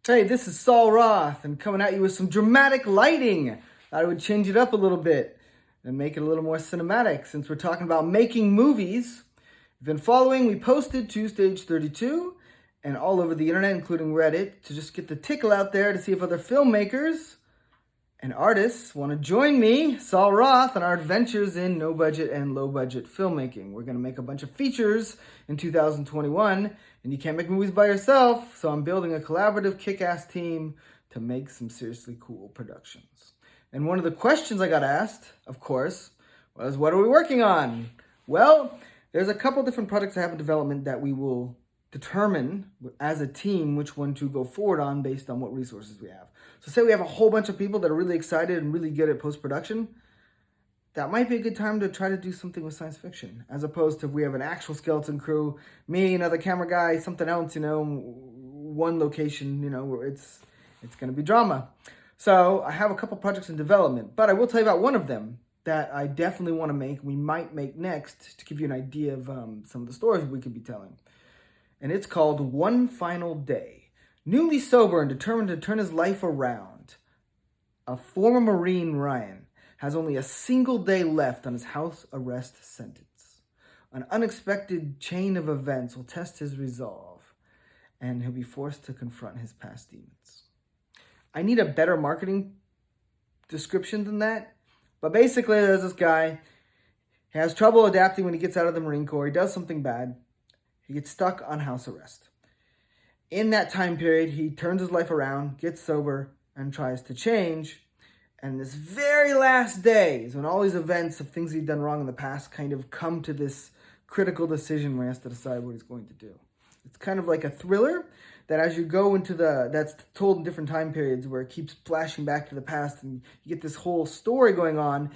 Hey, this is Saul Roth, and coming at you with some dramatic lighting. Thought I would change it up a little bit and make it a little more cinematic since we're talking about making movies. If you've been following, we posted to Stage 32 and all over the internet, including Reddit, to just get the tickle out there to see if other filmmakers and artists want to join me, Saul Roth, on our adventures in no budget and low budget filmmaking. We're going to make a bunch of features in 2021, and you can't make movies by yourself, so I'm building a collaborative kick-ass team to make some seriously cool productions. And one of the questions I got asked, of course, was what are we working on? Well, there's a couple different projects I have in development that we will determine as a team which one to go forward on based on what resources we have. So say we have a whole bunch of people that are really excited and really good at post-production, that might be a good time to try to do something with science fiction, as opposed to if we have an actual skeleton crew, me, another camera guy, something else, one location, where it's going to be drama. So I have a couple projects in development, but I will tell you about one of them that I definitely want to make, we might make next, to give you an idea of some of the stories we could be telling. And it's called One Final Day. Newly sober and determined to turn his life around, a former Marine, Ryan, has only a single day left on his house arrest sentence. An unexpected chain of events will test his resolve, and he'll be forced to confront his past demons. I need a better marketing description than that, but basically there's this guy, he has trouble adapting when he gets out of the Marine Corps, he does something bad, he gets stuck on house arrest. In that time period, he turns his life around, gets sober, and tries to change. And this very last day is when all these events of things he'd done wrong in the past kind of come to this critical decision where he has to decide what he's going to do. It's kind of like a thriller that as you go into that's told in different time periods where it keeps flashing back to the past and you get this whole story going on.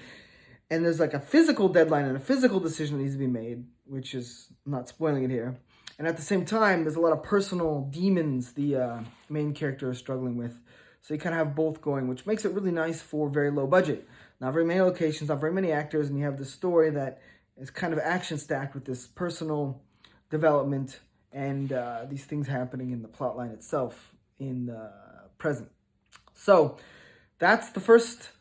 And there's like a physical deadline and a physical decision that needs to be made, which is, I'm not spoiling it here. And at the same time, there's a lot of personal demons the main character is struggling with. So you kind of have both going, which makes it really nice for very low budget. Not very many locations, not very many actors, and you have this story that is kind of action-stacked with this personal development and these things happening in the plotline itself in the present. So that's the first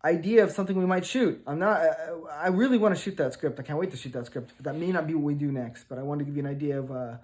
idea of something we might shoot. I really want to shoot that script. I can't wait to shoot that script, but that may not be what we do next, but I wanted to give you an idea of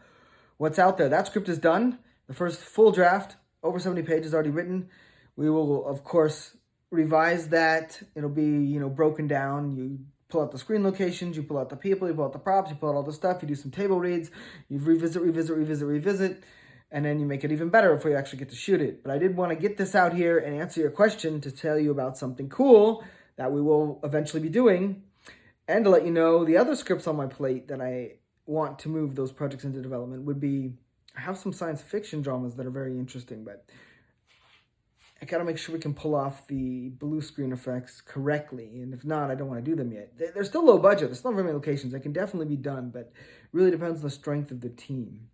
what's out there. That script is done. The first full draft, over 70 pages already written. We will, of course, revise that. It'll be, broken down. You pull out the screen locations, you pull out the people, you pull out the props, you pull out all the stuff, you do some table reads, you revisit, and then you make it even better before you actually get to shoot it. But I did want to get this out here and answer your question to tell you about something cool that we will eventually be doing, and to let you know the other scripts on my plate that I want to move those projects into development would be, I have some science fiction dramas that are very interesting, but I gotta make sure we can pull off the blue screen effects correctly, and if not, I don't want to do them yet. They're still low budget, there's not very many locations, they can definitely be done, but really depends on the strength of the team.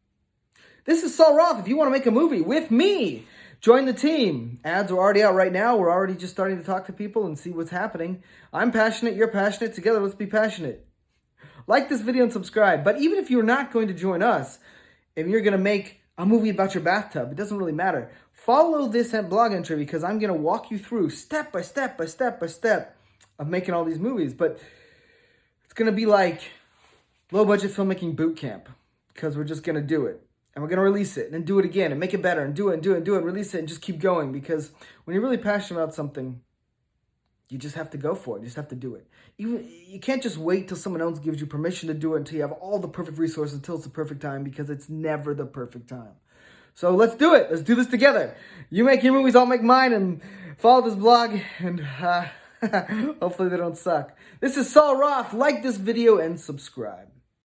This is Saul Roth. If you want to make a movie with me, join the team. Ads are already out right now. We're already just starting to talk to people and see what's happening. I'm passionate. You're passionate. Together, let's be passionate. Like this video and subscribe. But even if you're not going to join us, if you're going to make a movie about your bathtub, it doesn't really matter. Follow this blog entry because I'm going to walk you through step by step of making all these movies. But it's going to be like low-budget filmmaking boot camp because we're just going to do it. And we're going to release it and then do it again and make it better and do it, release it and just keep going. Because when you're really passionate about something, you just have to go for it. You just have to do it. You can't just wait till someone else gives you permission to do it until you have all the perfect resources until it's the perfect time, because it's never the perfect time. So let's do it. Let's do this together. You make your movies, I'll make mine, and follow this blog, and hopefully they don't suck. This is Saul Roth. Like this video and subscribe.